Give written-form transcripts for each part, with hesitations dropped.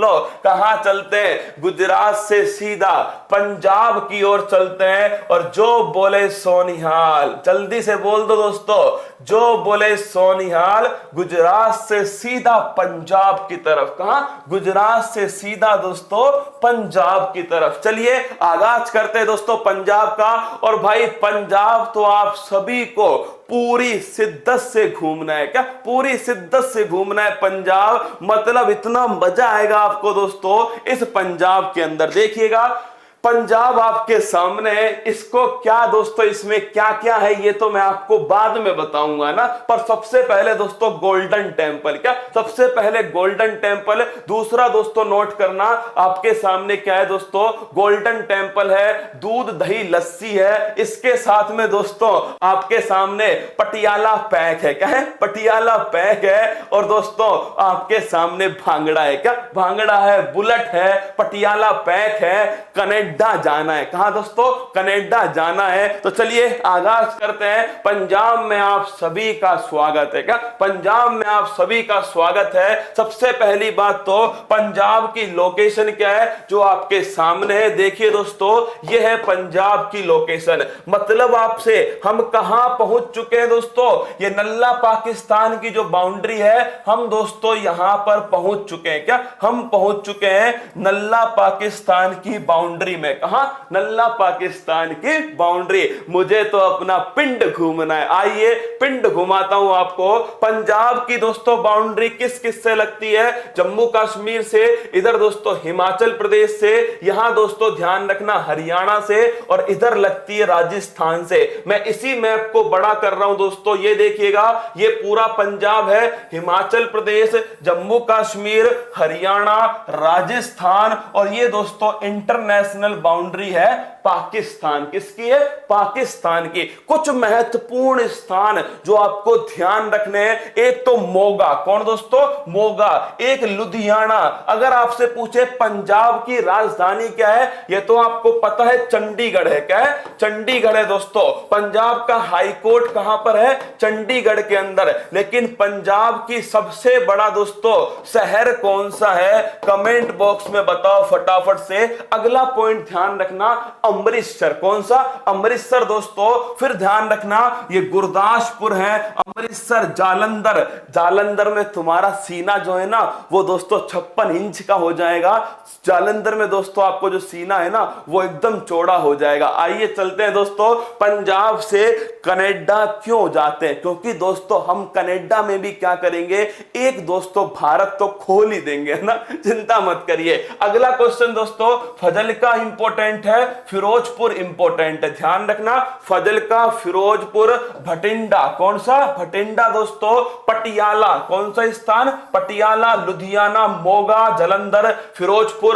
बोलो कहां चलते हैं? गुजरात से सीधा पंजाब की ओर चलते हैं। और जो बोले सोनिहाल, जल्दी से बोल दो दोस्तों, जो बोले सोनिहाल, गुजरात से सीधा पंजाब की तरफ। कहां? गुजरात से सीधा दोस्तों पंजाब की तरफ। चलिए आगाज करते हैं दोस्तों पंजाब का। और भाई पंजाब तो आप सभी को पूरी शिद्दत से घूमना है। क्या? पूरी शिद्दत से घूमना है पंजाब। मतलब इतना मजा आएगा आपको दोस्तों इस पंजाब के अंदर। देखिएगा पंजाब आपके सामने है। इसको क्या दोस्तों, इसमें क्या क्या है ये तो मैं आपको बाद में बताऊंगा ना। पर सबसे पहले दोस्तों गोल्डन टेंपल। क्या? सबसे पहले गोल्डन टेंपल। दूसरा दोस्तों नोट करना, आपके सामने क्या है दोस्तों? गोल्डन टेंपल है, दूध दही लस्सी है। इसके साथ में दोस्तों आपके सामने पटियाला पैक है। क्या है? पटियाला पैक है। और दोस्तों आपके सामने भांगड़ा है। क्या? भांगड़ा है, बुलेट है, पटियाला पैक है। कनेक्ट कनाडा जाना है। कहां दोस्तों? कनाडा जाना है। तो चलिए आगाज करते हैं। पंजाब में आप सभी का स्वागत है। क्या? पंजाब में आप सभी का स्वागत है। सबसे पहली बात तो पंजाब की लोकेशन क्या है जो आपके सामने है। देखिए दोस्तों यह है पंजाब की लोकेशन। मतलब आपसे हम कहां पहुंच चुके हैं दोस्तों? ये नल्ला पाकिस्तान की जो बाउंड्री है, हम दोस्तों यहां पर पहुंच चुके हैं। क्या? हम पहुंच चुके हैं नल्ला पाकिस्तान की बाउंड्री में। कहां? नल्ला पाकिस्तान की बाउंड्री। मुझे तो अपना पिंड घूमना है। आइए पिंड घुमाता हूं आपको। पंजाब की दोस्तों बाउंड्री किस किस से लगती है? जम्मू कश्मीर से, इधर दोस्तों हिमाचल प्रदेश से, यहां दोस्तों ध्यान रखना हरियाणा से, और इधर लगती है राजस्थान से। मैं इसी मैप को बड़ा कर रहा हूं दोस्तों। ये देखिएगा ये पूरा पंजाब है, हिमाचल प्रदेश, जम्मू कश्मीर, हरियाणा, राजस्थान, और ये दोस्तों इंटरनेशनल बाउंड्री है पाकिस्तान। किसकी है? पाकिस्तान की। कुछ महत्वपूर्ण स्थान जो आपको ध्यान रखने हैं, एक तो मोगा। कौन दोस्तों? मोगा। एक लुधियाना। अगर आपसे पूछे पंजाब की राजधानी क्या है, यह तो आपको पता है चंडीगढ़ है। क्या है? चंडीगढ़ है दोस्तों। पंजाब का हाई कोर्ट कहां पर है? चंडीगढ़ के अंदर। लेकिन पंजाब की सबसे बड़ा दोस्तों शहर कौन सा है? कमेंट बॉक्स में बताओ फटाफट से। अगला पॉइंट ध्यान रखना अमृतसर। कौन सा? अमृतसर दोस्तों। फिर ध्यान रखना ये गुरदासपुर है, अमृतसर, जालंधर। जालंधर में तुम्हारा सीना जो है ना वो दोस्तों 56 इंच का हो जाएगा। जालंधर में दोस्तों आपको जो सीना है ना वो एकदम चौड़ा हो जाएगा। आइए चलते हैं दोस्तों पंजाब से कनाडा क्यों जाते हैं? क्योंकि दोस्तों हम कनाडा में भी क्या करेंगे, एक दोस्तों भारत तो खोल ही देंगे ना, चिंता मत करिए। अगला क्वेश्चन दोस्तों फजलका इंपॉर्टेंट है, फिरोजपुर इंपॉर्टेंट है। ध्यान रखना फजलका, फिरोजपुर, भटिंडा। कौन सा? भटिंडा दोस्तों। पटियाला कौन सा स्थान? पटियाला, लुधियाना, मोगा, जालंधर, फिरोजपुर,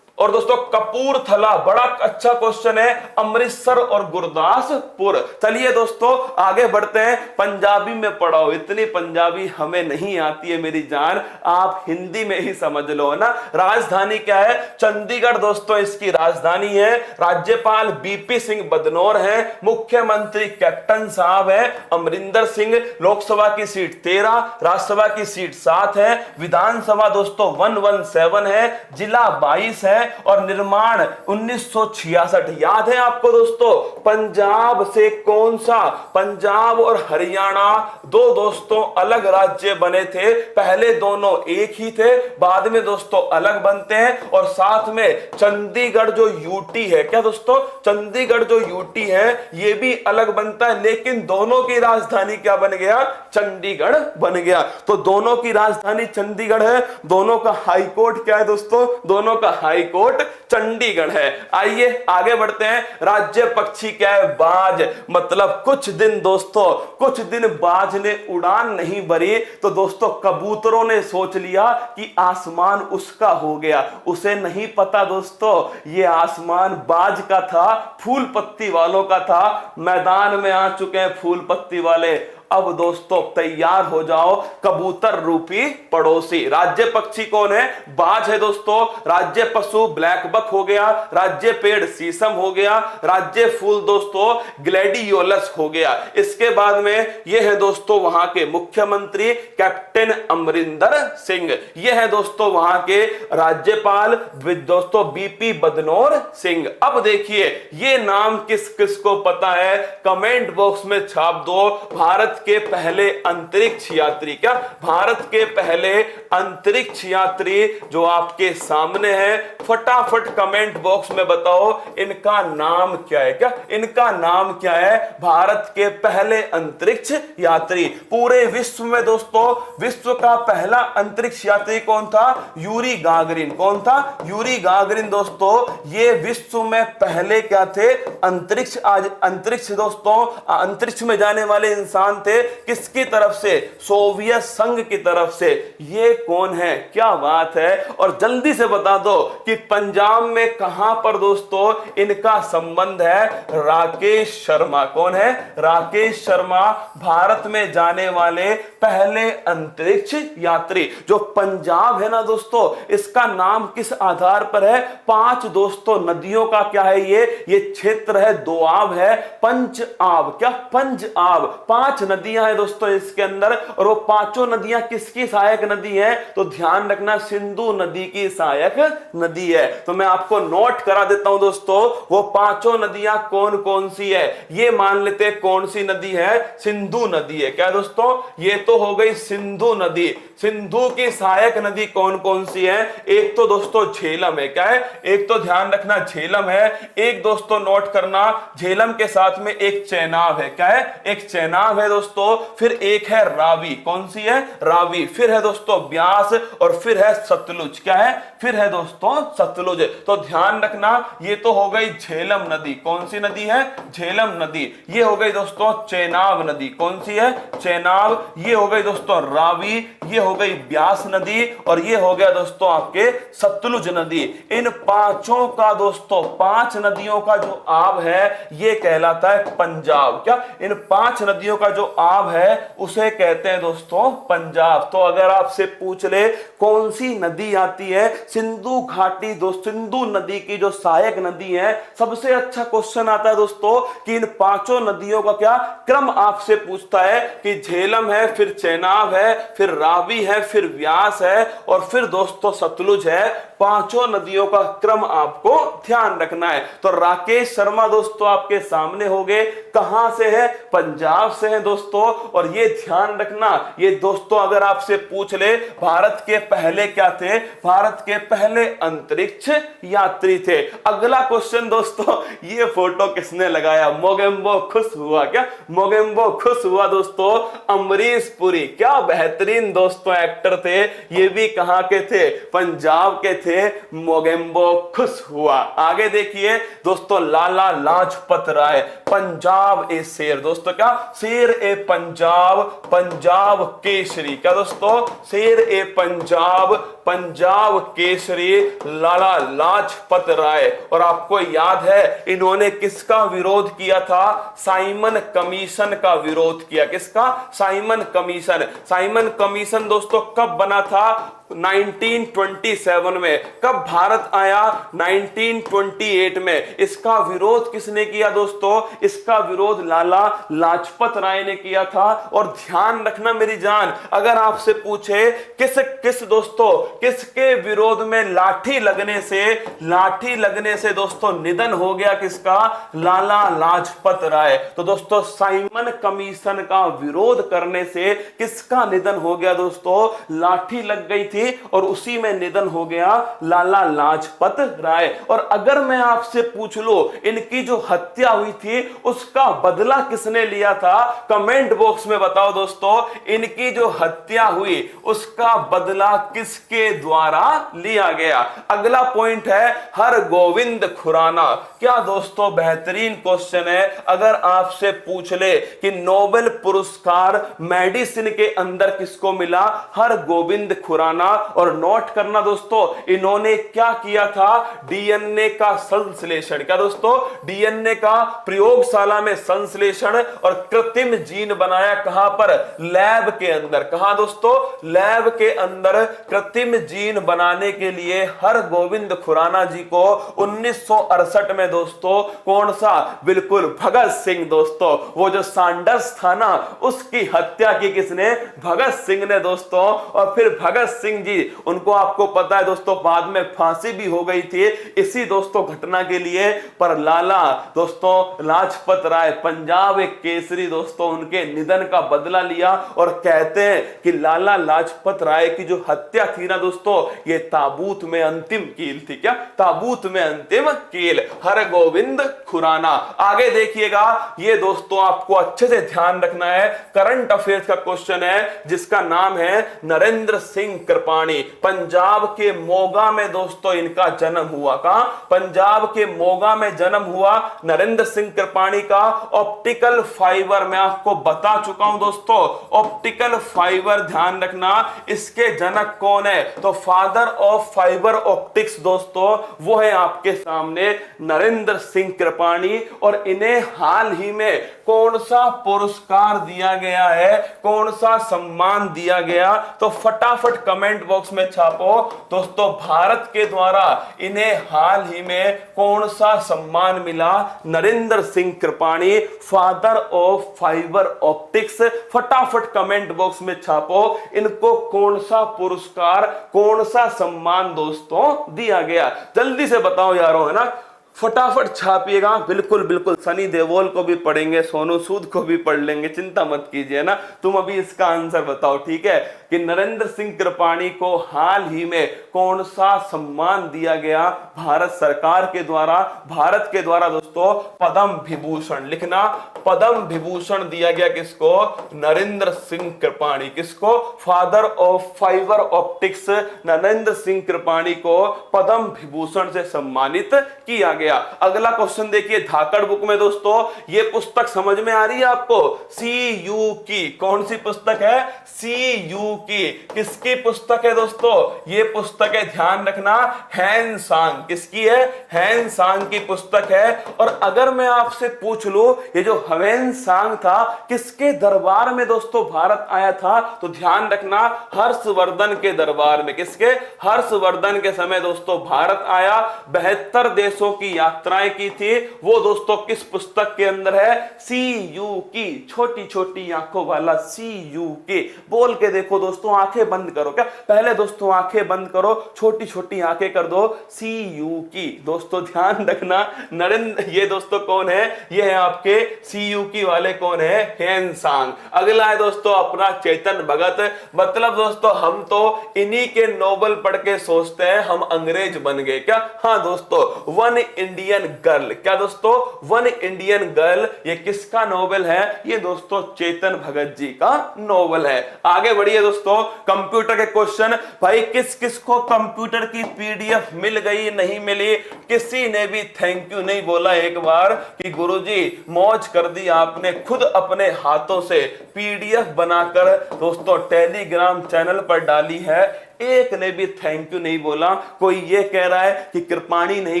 और दोस्तों कपूरथला। बड़ा अच्छा क्वेश्चन है, अमृतसर और गुरदासपुर। चलिए दोस्तों आगे बढ़ते हैं। पंजाबी में पढ़ाओ, इतनी पंजाबी हमें नहीं आती है मेरी जान, आप हिंदी में ही समझ लो ना। राजधानी क्या है? चंडीगढ़ दोस्तों इसकी राजधानी है। राज्यपाल बीपी सिंह बदनौर है। मुख्यमंत्री कैप्टन साहब है अमरिंदर सिंह। लोकसभा की सीट 13, राज्यसभा की सीट 7 है। विधानसभा दोस्तों 117 है। जिला 22 है। और निर्माण 1966। याद है आपको दोस्तों पंजाब से कौन सा? पंजाब और हरियाणा दो दोस्तों अलग राज्य बने थे। पहले दोनों एक ही थे, बाद में दोस्तों अलग बनते हैं। और साथ में चंडीगढ़ जो यूटी है, क्या दोस्तों? चंडीगढ़ जो यूटी है ये भी अलग बनता है, लेकिन दोनों की राजधानी क्या बन गया? चंडीगढ़ बन गया। तो दोनों की राजधानी चंडीगढ़ है। दोनों का हाई कोर्ट क्या है दोस्तों? दोनों का हाई कोर्ट चंडीगढ़ है। आइए आगे बढ़ते हैं। राज्य पक्षी क्या है? बाज। मतलब कुछ दिन दोस्तों, कुछ दिन बाज ने उड़ान नहीं भरी तो दोस्तों कबूतरों ने सोच लिया कि आसमान उसका हो गया। उसे नहीं पता दोस्तों ये आसमान बाज का था, फूल पत्ती वालों का था। मैदान में आ चुके हैं फूल पत्ती वाले। अब दोस्तों तैयार हो जाओ कबूतर रूपी पड़ोसी। राज्य पक्षी कौन है? बाज है दोस्तों। राज्य पशु ब्लैक बक हो गया। राज्य पेड़ शीशम हो गया। राज्य फूल दोस्तों ग्लैडियोलस हो गया। इसके बाद में ये है दोस्तों वहां के मुख्यमंत्री कैप्टन अमरिंदर सिंह। ये है दोस्तों वहां के राज्यपाल दोस्तों बीपी बदनौर सिंह। अब देखिए ये नाम किस किस को पता है, कमेंट बॉक्स में छाप दो। भारत के पहले अंतरिक्ष यात्री, क्या भारत के पहले अंतरिक्ष यात्री जो आपके सामने है, फटाफट कमेंट बॉक्स में बताओ इनका नाम क्या है। क्या इनका नाम क्या है? भारत के पहले अंतरिक्ष यात्री। पूरे विश्व में दोस्तों विश्व का पहला अंतरिक्ष यात्री कौन था? Yuri Gagarin. कौन था? यूरी गागरिन दोस्तों। ये विश्व में पहले क्या थे? अंतरिक्ष। आज अंतरिक्ष दोस्तों अंतरिक्ष में जाने वाले इंसान थे किसकी तरफ से? सोवियत संघ की तरफ से। ये कौन है? क्या बात है। और जल्दी से बता दो कि पंजाब में कहां पर दोस्तों इनका संबंध है? राकेश शर्मा। कौन है? राकेश शर्मा भारत में जाने वाले पहले अंतरिक्ष यात्री। जो पंजाब है ना दोस्तों, इसका नाम किस आधार पर है? 5 दोस्तों नदियों का क्या है? ये क्षेत्र है, दोआब है, पंच आब। क्या? पंच आब। 5 नदियां हैं दोस्तों इसके अंदर, और वो 5 नदियां किसकी सहायक नदी है? तो ध्यान रखना सिंधु नदी की सहायक नदी है। तो मैं आपको नोट करा देता हूं दोस्तों वो 5 नदियां कौन कौन सी है। ये मान लेते कौन सी नदी है? सिंधु नदी है। क्या दोस्तों? ये तो हो गई सिंधु नदी। सिंधु की सहायक नदी कौन कौन सी है? एक तो दोस्तों झेलम है। क्या है? एक तो ध्यान रखना झेलम है। एक दोस्तों नोट करना झेलम के साथ में एक चेनाब है। क्या है? एक चेनाब है दोस्तों। फिर एक है रावी। कौन सी है? रावी। फिर है दोस्तों ब्यास, और फिर है सतलुज। क्या है? फिर है दोस्तों सतलुज। तो ध्यान रखना ये तो हो गई झेलम नदी। कौन सी नदी है? झेलम नदी। ये हो गई दोस्तों चेनाब नदी। कौन सी है? चेनाब। ये हो गई दोस्तों रावी। ये हो गई ब्यास नदी, और ये हो गया दोस्तों आपके सतलुज नदी। इन 5 का दोस्तों 5 नदियों का जो आब है ये कहलाता है पंजाब। क्या? इन 5 नदियों का जो आब है उसे कहते हैं दोस्तों पंजाब। तो अगर आपसे पूछ ले कौन सी नदी आती है सिंधु घाटी, सिंधु नदी की जो सहायक नदी है, सबसे अच्छा क्वेश्चन आता है दोस्तों कि इन 5 नदियों का क्या क्रम आपसे पूछता है कि झेलम है, फिर चेनाब है, फिर रावी है, फिर व्यास है, और फिर दोस्तों सतलुज है। 5 नदियों का क्रम आपको ध्यान रखना है। तो राकेश शर्मा दोस्तों आपके सामने हो गए। कहां से है? पंजाब से है दोस्तों। और ये ध्यान रखना ये दोस्तों अगर आपसे पूछ ले भारत के पहले क्या थे? भारत के पहले अंतरिक्ष यात्री थे। अगला क्वेश्चन दोस्तों, ये फोटो किसने लगाया? मोगेम्बो खुश हुआ। क्या? मोगेम्बो खुश हुआ दोस्तों अमरीश पुरी। क्या बेहतरीन दोस्तों एक्टर थे। ये भी कहां के थे? पंजाब के थे। मोगेम्बो खुश हुआ। आगे देखिए दोस्तों लाला लाजपत राय। पंजाब ए शेर। दोस्तों क्या? शेर ए पंजाब, पंजाब केसरी। क्या दोस्तों? शेर ए पंजाब, पंजाब केसरी लाला लाजपत राय। और आपको याद है इन्होंने किसका विरोध किया था? साइमन कमीशन का विरोध किया। किसका? Simon commission. साइमन कमीशन दोस्तों कब बना था? 1927 में। कब भारत आया? 1928 में। इसका विरोध किसने किया दोस्तों? इसका विरोध लाला लाजपत राय ने किया था। और ध्यान रखना मेरी जान, अगर आपसे पूछे किस दोस्तों किसके विरोध में लाठी लगने से दोस्तों निधन हो गया किसका? लाला लाजपत राय। तो दोस्तों साइमन कमीशन का विरोध करने से किसका निधन हो गया दोस्तों? लाठी लग गई थी और उसी में निधन हो गया लाला लाजपत राय। और अगर मैं आपसे पूछ लो इनकी जो हत्या हुई थी उसका बदला किसने लिया था? कमेंट बॉक्स में बताओ दोस्तों। इनकी जो हत्या हुई उसका बदला किसके द्वारा लिया गया। अगला पॉइंट है हर गोविंद खुराना। क्या दोस्तों बेहतरीन क्वेश्चन है। अगर आपसे पूछ ले कि नोबेल पुरस्कार मेडिसिन के अंदर किसको मिला, हर गोविंद खुराना। और नोट करना दोस्तों, इन्होंने क्या किया था, डीएनए का संश्लेषण। क्या दोस्तों, डीएनए का प्रयोगशाला में संश्लेषण और कृत्रिम जीन बनाया। कहां पर, लैब के अंदर। कहां दोस्तों, लैब के अंदर कृत्रिम जीन बनाने के लिए हर गोविंद खुराना जी को 1968 में दोस्तों कौन सा, बिल्कुल भगत सिंह दोस्तों, वो जो सैंडर्स था ना, उसकी हत्या की किसने, भगत सिंह ने दोस्तों। और फिर भगत सिंह जी, उनको आपको पता है दोस्तों बाद में फांसी भी हो गई थी इसी दोस्तों घटना के लिए। पर लाला दोस्तों लाजपत राय, पंजाब एक केसरी दोस्तों, उनके निधन का बदला लिया। और कहते हैं कि लाला लाजपत राय की जो हत्या थी ना दोस्तों, ये ताबूत में अंतिम कील थी। क्या, ताबूत में अंतिम कील, हर गोविंद खुराना। आगे देखिएगा, ये दोस्तों आपको अच्छे से ध्यान रखना है, करंट अफेयर्स का क्वेश्चन है जिसका नाम है नरेंद्र सिंह कृपाणी। पंजाब के मोगा में दोस्तों इनका जन्म हुआ। कहां, पंजाब के मोगा में जन्म हुआ नरेंद्र सिंह कृपाणी का। ऑप्टिकल फाइबर मैं आपको बता चुका हूं दोस्तों, ऑप्टिकल फाइबर ध्यान रखना, इसके जनक कौन है, तो फादर ऑफ फाइबर ऑप्टिक्स दोस्तों वो है आपके सामने नरेंद्र सिंह कृपाणी। और इन्हें हाल ही में कौन सा पुरस्कार दिया गया है, कौन सा सम्मान दिया गया, तो फटाफट कमेंट बॉक्स में छापो दोस्तों। भारत के द्वारा इन्हें हाल ही में कौन सा सम्मान मिला, Narendra Singh Kripani, father of fibre optics. फटाफट कमेंट बॉक्स में छापो, इनको कौन सा पुरस्कार, कौन सा सम्मान दोस्तों दिया गया, जल्दी से बताओ यारों, है ना, फटाफट छापिएगा। बिल्कुल बिल्कुल, सनी देओल को भी पढ़ेंगे, सोनू सूद को भी पढ़ लेंगे, चिंता मत कीजिए ना। तुम अभी इसका आंसर बताओ, ठीक है, कि नरेंद्र सिंह कृपाणी को हाल ही में कौन सा सम्मान दिया गया भारत सरकार के द्वारा, भारत के द्वारा दोस्तों, पद्म विभूषण। लिखना, पद्म विभूषण दिया गया किसको, नरेंद्र सिंह कृपाणी। किसको, father of fibre optics Narendra Singh Kripani को पद्म विभूषण से सम्मानित किया गया। अगला क्वेश्चन देखिए, धाकड़ बुक में दोस्तों ये पुस्तक समझ में आ रही है आपको, CU की। कौन सी पुस्तक है, CU की। किसकी पुस्तक है दोस्तों, ये पुस्तक है, ध्यान रखना, हैन सांग। किसकी है, हैन सांग की पुस्तक है। और अगर मैं आपसे पूछ लूं, ये जो हैन सांग था किसके दरबार में दोस्तों भारत आया था, तो ध्यान रखना, हर्षवर्धन के दरबार में। किसके, हर्षवर्धन के समय दोस्तों भारत आया। 72 देशों की यात्राएं की थी, वो दोस्तों किस पुस्तक के अंदर है, CU की। छोटी छोटी आंखों वाला CU की। बोल के देखो दोस्तों, आंखें बंद करो, क्या पहले दोस्तों आंखें बंद करो, छोटी छोटी आंखें कर दो, CU की। दोस्तों ध्यान रखना, नरेंद्र, ये दोस्तों कौन है, ये है आपके CU की वाले कौन है, हैन सांग। अगला है दोस्तों अपना चेतन भगत। मतलब दोस्तों हम तो इन्हीं के नोबेल पढ़ के सोचते हैं हम अंग्रेज बन गए क्या। हाँ दोस्तों, वन इंडियन गर्ल। क्या दोस्तों, वन इंडियन गर्ल, ये किसका नोबेल है, ये दोस्तों चेतन भगत जी का नोबेल है। आगे बढ़िए दोस्तों, कंप्यूटर के क्वेश्चन। भाई किस किस को कंप्यूटर की PDF मिल गई, नहीं मिली, किसी ने भी थैंक यू नहीं बोला एक बार कि गुरुजी मौज कर दी आपने, खुद अपने हाथों से PDF बनाकर दोस्तों टेलीग्राम चैनल पर डाली है। एक ने भी थैंक यू नहीं बोला। कोई ये कह रहा है कि कृपाणी नहीं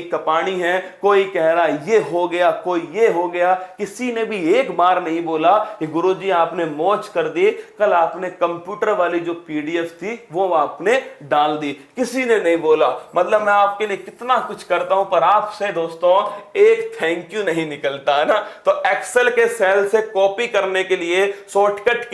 कपाणी है, कोई कह रहा है ये हो गया, कोई ये हो गया, किसी ने भी एक बार नहीं बोला कि गुरुजी आपने मौज कर दी, कल आपने कंप्यूटर वाली जो PDF थी वो आपने डाल दी, किसी ने नहीं बोला। मतलब मैं आपके लिए कितना कुछ करता हूं, पर आपसे दोस्तों एक थैंक यू नहीं निकलता है ना। तो एक्सेल के सेल से कॉपी करने के लिए शॉर्टकट की